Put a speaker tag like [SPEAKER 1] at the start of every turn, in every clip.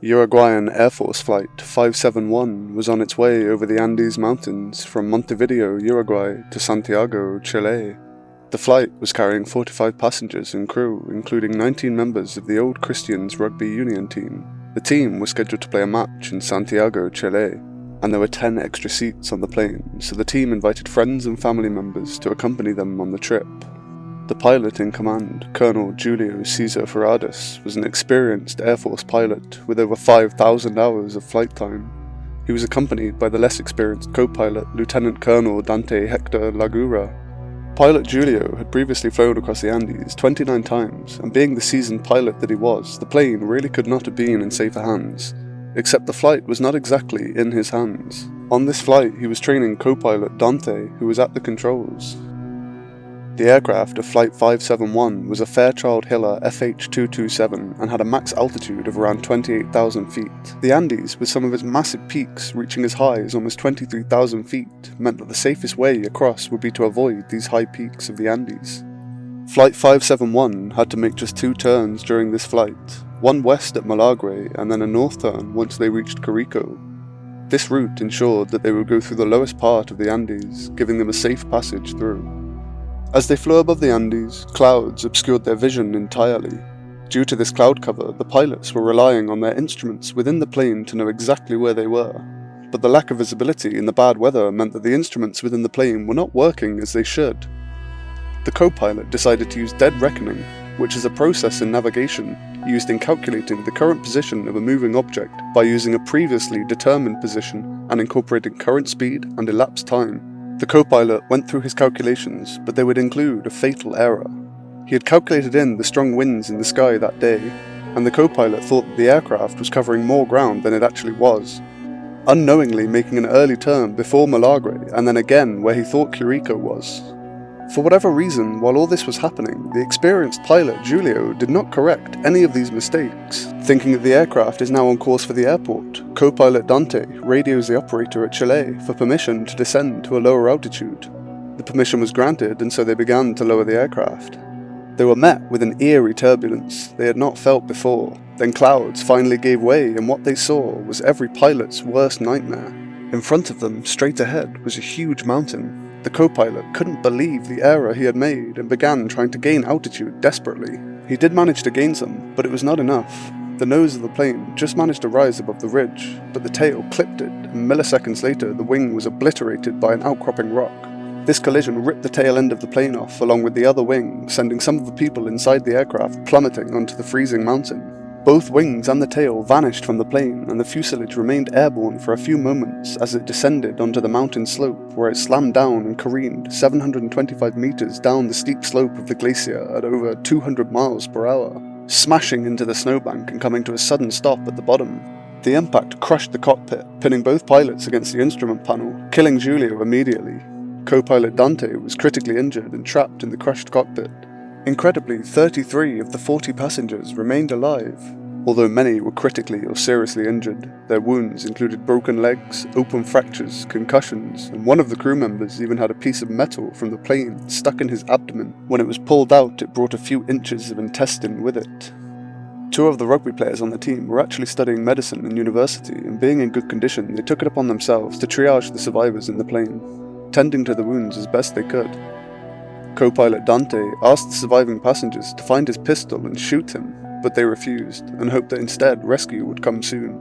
[SPEAKER 1] Uruguayan Air Force Flight 571 was on its way over the Andes Mountains from Montevideo, Uruguay to Santiago, Chile. The flight was carrying 45 passengers and crew, including 19 members of the Old Christians rugby union team. The team was scheduled to play a match in Santiago, Chile, and there were 10 extra seats on the plane, so the team invited friends and family members to accompany them on the trip. The pilot in command, Colonel Julio Cesar Ferradas, was an experienced Air Force pilot with over 5,000 hours of flight time. He was accompanied by the less experienced co-pilot, Lieutenant Colonel Dante Hector Lagura. Pilot Julio had previously flown across the Andes 29 times, and being the seasoned pilot that he was, the plane really could not have been in safer hands. Except the flight was not exactly in his hands. On this flight, he was training co-pilot Dante, who was at the controls. The aircraft of Flight 571 was a Fairchild Hiller FH227 and had a max altitude of around 28,000 feet. The Andes, with some of its massive peaks reaching as high as almost 23,000 feet, meant that the safest way across would be to avoid these high peaks of the Andes. Flight 571 had to make just 2 turns during this flight, one west at Milagro and then a north turn once they reached Carico. This route ensured that they would go through the lowest part of the Andes, giving them a safe passage through. As they flew above the Andes, clouds obscured their vision entirely. Due to this cloud cover, the pilots were relying on their instruments within the plane to know exactly where they were. But the lack of visibility in the bad weather meant that the instruments within the plane were not working as they should. The co-pilot decided to use dead reckoning, which is a process in navigation used in calculating the current position of a moving object by using a previously determined position and incorporating current speed and elapsed time. The co-pilot went through his calculations, but they would include a fatal error. He had calculated in the strong winds in the sky that day, and the co-pilot thought that the aircraft was covering more ground than it actually was, unknowingly making an early turn before Milagro and then again where he thought Carico was. For whatever reason, while all this was happening, the experienced pilot Julio did not correct any of these mistakes. Thinking that the aircraft is now on course for the airport, co-pilot Dante radios the operator at Chile for permission to descend to a lower altitude. The permission was granted, and so they began to lower the aircraft. They were met with an eerie turbulence they had not felt before. Then clouds finally gave way, and what they saw was every pilot's worst nightmare. In front of them, straight ahead, was a huge mountain. The co-pilot couldn't believe the error he had made and began trying to gain altitude desperately. He did manage to gain some, but it was not enough. The nose of the plane just managed to rise above the ridge, but the tail clipped it, and milliseconds later the wing was obliterated by an outcropping rock. This collision ripped the tail end of the plane off along with the other wing, sending some of the people inside the aircraft plummeting onto the freezing mountain. Both wings and the tail vanished from the plane, and the fuselage remained airborne for a few moments as it descended onto the mountain slope, where it slammed down and careened 725 meters down the steep slope of the glacier at over 200 miles per hour, smashing into the snowbank and coming to a sudden stop at the bottom. The impact crushed the cockpit, pinning both pilots against the instrument panel, killing Julio immediately. Co-pilot Dante was critically injured and trapped in the crushed cockpit. Incredibly, 33 of the 40 passengers remained alive. Although many were critically or seriously injured, their wounds included broken legs, open fractures, concussions, and one of the crew members even had a piece of metal from the plane stuck in his abdomen. When it was pulled out, it brought a few inches of intestine with it. 2 of the rugby players on the team were actually studying medicine in university, and being in good condition, they took it upon themselves to triage the survivors in the plane, tending to the wounds as best they could. Co-pilot Dante asked the surviving passengers to find his pistol and shoot him, but they refused, and hoped that instead rescue would come soon.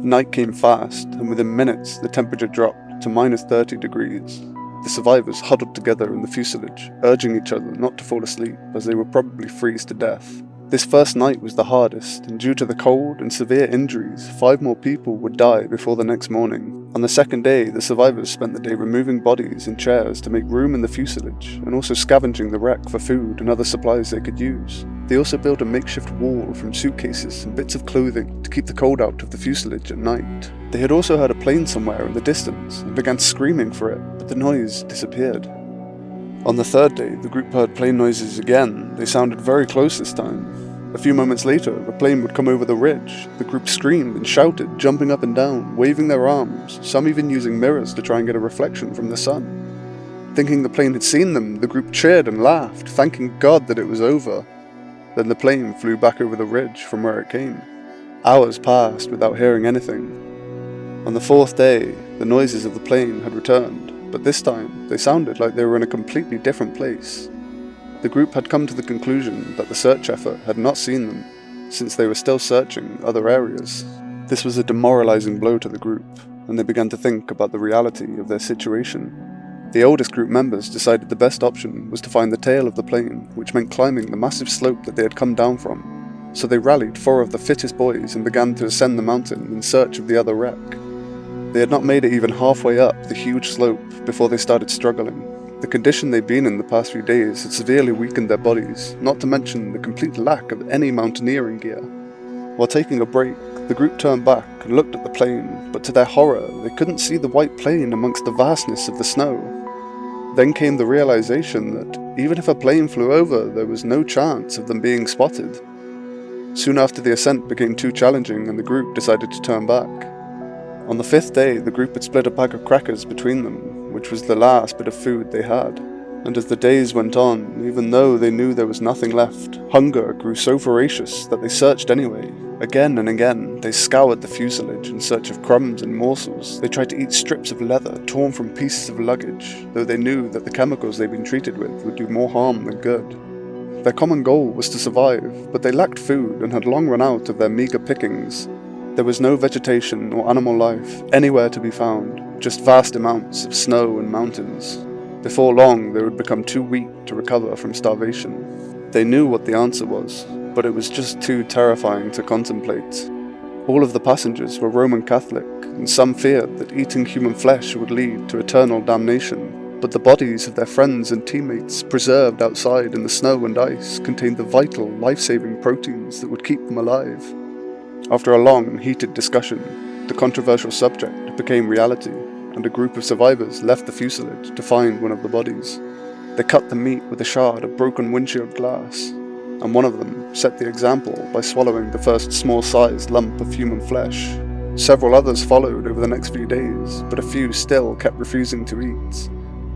[SPEAKER 1] Night came fast, and within minutes the temperature dropped to minus 30 degrees. The survivors huddled together in the fuselage, urging each other not to fall asleep, as they would probably freeze to death. This first night was the hardest, and due to the cold and severe injuries, 5 more people would die before the next morning. On the second day, the survivors spent the day removing bodies and chairs to make room in the fuselage, and also scavenging the wreck for food and other supplies they could use. They also built a makeshift wall from suitcases and bits of clothing to keep the cold out of the fuselage at night. They had also heard a plane somewhere in the distance and began screaming for it, but the noise disappeared. On the third day, the group heard plane noises again. They sounded very close this time. A few moments later, a plane would come over the ridge. The group screamed and shouted, jumping up and down, waving their arms, some even using mirrors to try and get a reflection from the sun. Thinking the plane had seen them, the group cheered and laughed, thanking God that it was over. Then the plane flew back over the ridge from where it came. Hours passed without hearing anything. On the fourth day, the noises of the plane had returned, but this time they sounded like they were in a completely different place. The group had come to the conclusion that the search effort had not seen them, since they were still searching other areas. This was a demoralizing blow to the group, and they began to think about the reality of their situation. The oldest group members decided the best option was to find the tail of the plane, which meant climbing the massive slope that they had come down from. So they rallied 4 of the fittest boys and began to ascend the mountain in search of the other wreck. They had not made it even halfway up the huge slope before they started struggling. The condition they'd been in the past few days had severely weakened their bodies, not to mention the complete lack of any mountaineering gear. While taking a break, the group turned back and looked at the plane, but to their horror, they couldn't see the white plane amongst the vastness of the snow. Then came the realization that, even if a plane flew over, there was no chance of them being spotted. Soon after, the ascent became too challenging and the group decided to turn back. On the 5th day, the group had split a pack of crackers between them, which was the last bit of food they had. And as the days went on, even though they knew there was nothing left, hunger grew so voracious that they searched anyway. Again and again, they scoured the fuselage in search of crumbs and morsels. They tried to eat strips of leather torn from pieces of luggage, though they knew that the chemicals they'd been treated with would do more harm than good. Their common goal was to survive, but they lacked food and had long run out of their meagre pickings. There was no vegetation or animal life anywhere to be found, just vast amounts of snow and mountains. Before long, they would become too weak to recover from starvation. They knew what the answer was, but it was just too terrifying to contemplate. All of the passengers were Roman Catholic, and some feared that eating human flesh would lead to eternal damnation. But the bodies of their friends and teammates, preserved outside in the snow and ice, contained the vital, life-saving proteins that would keep them alive. After a long, heated discussion, the controversial subject became reality, and a group of survivors left the fuselage to find one of the bodies. They cut the meat with a shard of broken windshield glass, and one of them set the example by swallowing the first small-sized lump of human flesh. Several others followed over the next few days, but a few still kept refusing to eat.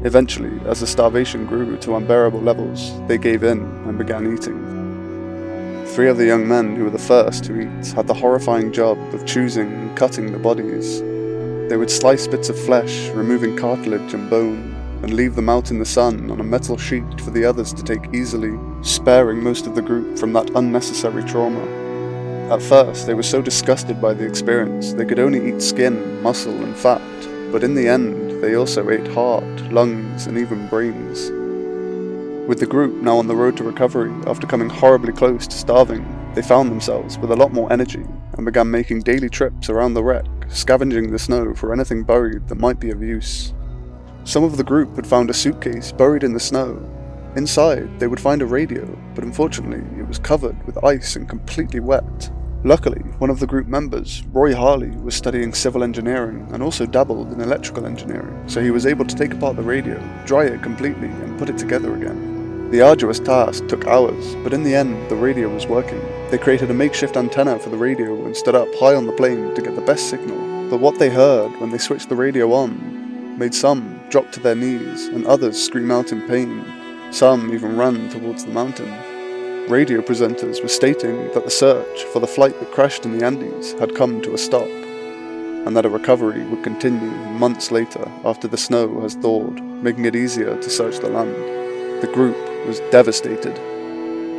[SPEAKER 1] Eventually, as the starvation grew to unbearable levels, they gave in and began eating. 3 of the young men who were the first to eat had the horrifying job of choosing and cutting the bodies. They would slice bits of flesh, removing cartilage and bone, and leave them out in the sun on a metal sheet for the others to take easily, sparing most of the group from that unnecessary trauma. At first, they were so disgusted by the experience they could only eat skin, muscle, and fat, but in the end, they also ate heart, lungs, and even brains. With the group now on the road to recovery after coming horribly close to starving, they found themselves with a lot more energy and began making daily trips around the wreck, scavenging the snow for anything buried that might be of use. Some of the group had found a suitcase buried in the snow. Inside, they would find a radio, but unfortunately it was covered with ice and completely wet. Luckily, one of the group members, Roy Harley, was studying civil engineering and also dabbled in electrical engineering, so he was able to take apart the radio, dry it completely, and put it together again. The arduous task took hours, but in the end, the radio was working. They created a makeshift antenna for the radio and stood up high on the plane to get the best signal. But what they heard when they switched the radio on made some drop to their knees and others scream out in pain. Some even ran towards the mountain. Radio presenters were stating that the search for the flight that crashed in the Andes had come to a stop, and that a recovery would continue months later after the snow has thawed, making it easier to search the land. The group was devastated.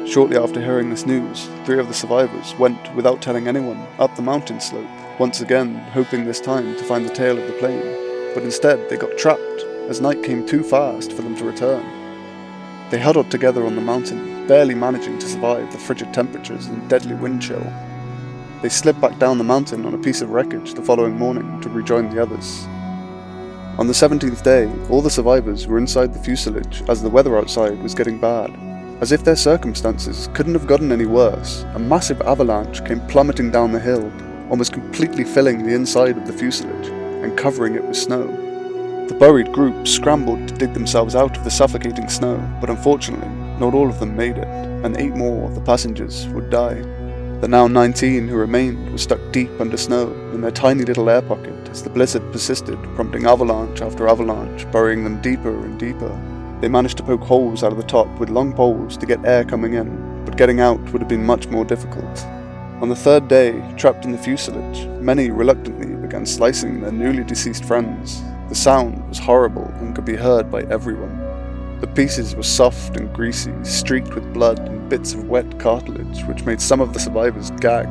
[SPEAKER 1] Shortly after hearing this news, 3 of the survivors went without telling anyone up the mountain slope, once again hoping this time to find the tail of the plane, but instead they got trapped as night came too fast for them to return. They huddled together on the mountain, barely managing to survive the frigid temperatures and deadly wind chill. They slipped back down the mountain on a piece of wreckage the following morning to rejoin the others. On the 17th day, all the survivors were inside the fuselage as the weather outside was getting bad. As if their circumstances couldn't have gotten any worse, a massive avalanche came plummeting down the hill, almost completely filling the inside of the fuselage and covering it with snow. The buried group scrambled to dig themselves out of the suffocating snow, but unfortunately, not all of them made it, and 8 more of the passengers would die. The now 19 who remained were stuck deep under snow in their tiny little air pocket as the blizzard persisted, prompting avalanche after avalanche, burying them deeper and deeper. They managed to poke holes out of the top with long poles to get air coming in, but getting out would have been much more difficult. On the third day, trapped in the fuselage, many reluctantly began slicing their newly deceased friends. The sound was horrible and could be heard by everyone. The pieces were soft and greasy, streaked with blood and bits of wet cartilage, which made some of the survivors gag.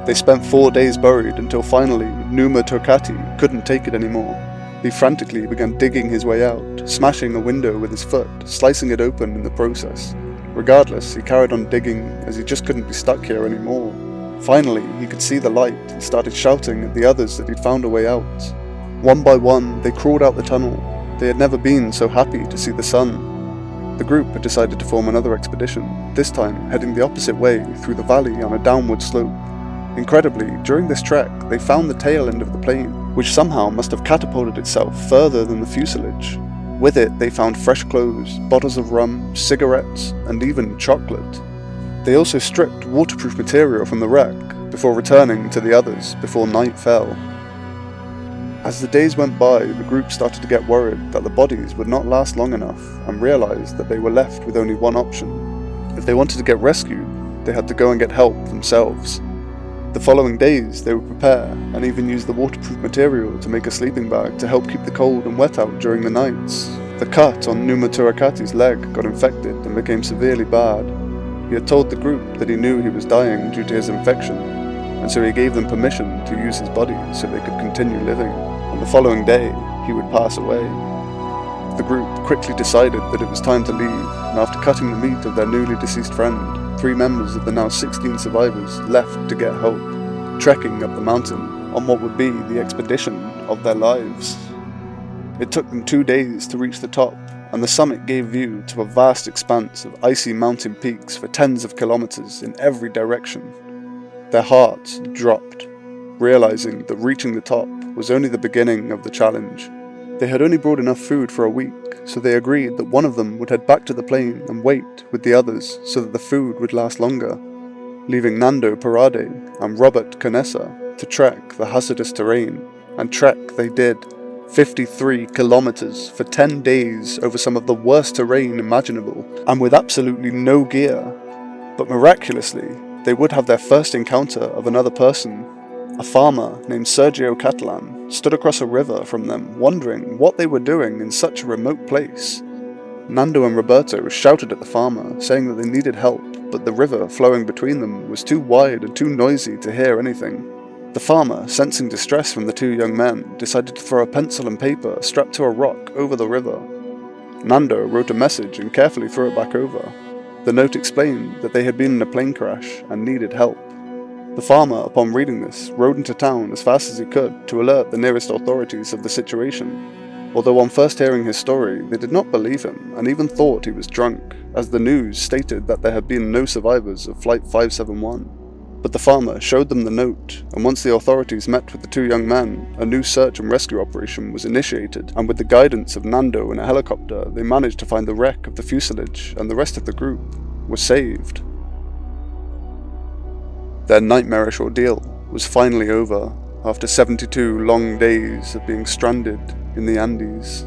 [SPEAKER 1] They spent 4 days buried until finally Numa Turcati couldn't take it anymore. He frantically began digging his way out, smashing a window with his foot, slicing it open in the process. Regardless, he carried on digging as he just couldn't be stuck here anymore. Finally, he could see the light and started shouting at the others that he'd found a way out. One by one, they crawled out the tunnel. They had never been so happy to see the sun. The group had decided to form another expedition, this time heading the opposite way through the valley on a downward slope. Incredibly, during this trek, they found the tail end of the plane, which somehow must have catapulted itself further than the fuselage. With it, they found fresh clothes, bottles of rum, cigarettes, and even chocolate. They also stripped waterproof material from the wreck before returning to the others before night fell. As the days went by, the group started to get worried that the bodies would not last long enough and realized that they were left with only one option. If they wanted to get rescued, they had to go and get help themselves. The following days, they would prepare and even use the waterproof material to make a sleeping bag to help keep the cold and wet out during the nights. The cut on Numa Turcati's leg got infected and became severely bad. He had told the group that he knew he was dying due to his infection, and so he gave them permission to use his body so they could continue living. On the following day, he would pass away. The group quickly decided that it was time to leave, and after cutting the meat of their newly deceased friend, 3 members of the now 16 survivors left to get help, trekking up the mountain on what would be the expedition of their lives. It took them 2 days to reach the top, and the summit gave view to a vast expanse of icy mountain peaks for tens of kilometers in every direction. Their hearts dropped, realizing that reaching the top was only the beginning of the challenge. They had only brought enough food for a week, so they agreed that one of them would head back to the plane and wait with the others so that the food would last longer, leaving Nando Parade and Robert Canessa to trek the hazardous terrain. And trek they did, 53 kilometers for 10 days over some of the worst terrain imaginable, and with absolutely no gear. But miraculously, they would have their first encounter of another person. A farmer named Sergio Catalan stood across a river from them, wondering what they were doing in such a remote place. Nando and Roberto shouted at the farmer, saying that they needed help, but the river flowing between them was too wide and too noisy to hear anything. The farmer, sensing distress from the 2 young men, decided to throw a pencil and paper strapped to a rock over the river. Nando wrote a message and carefully threw it back over. The note explained that they had been in a plane crash and needed help. The farmer, upon reading this, rode into town as fast as he could to alert the nearest authorities of the situation. Although on first hearing his story, they did not believe him and even thought he was drunk, as the news stated that there had been no survivors of Flight 571. But the farmer showed them the note, and once the authorities met with the 2 young men, a new search and rescue operation was initiated, and with the guidance of Nando in a helicopter, they managed to find the wreck of the fuselage, and the rest of the group was saved. Their nightmarish ordeal was finally over, after 72 long days of being stranded in the Andes.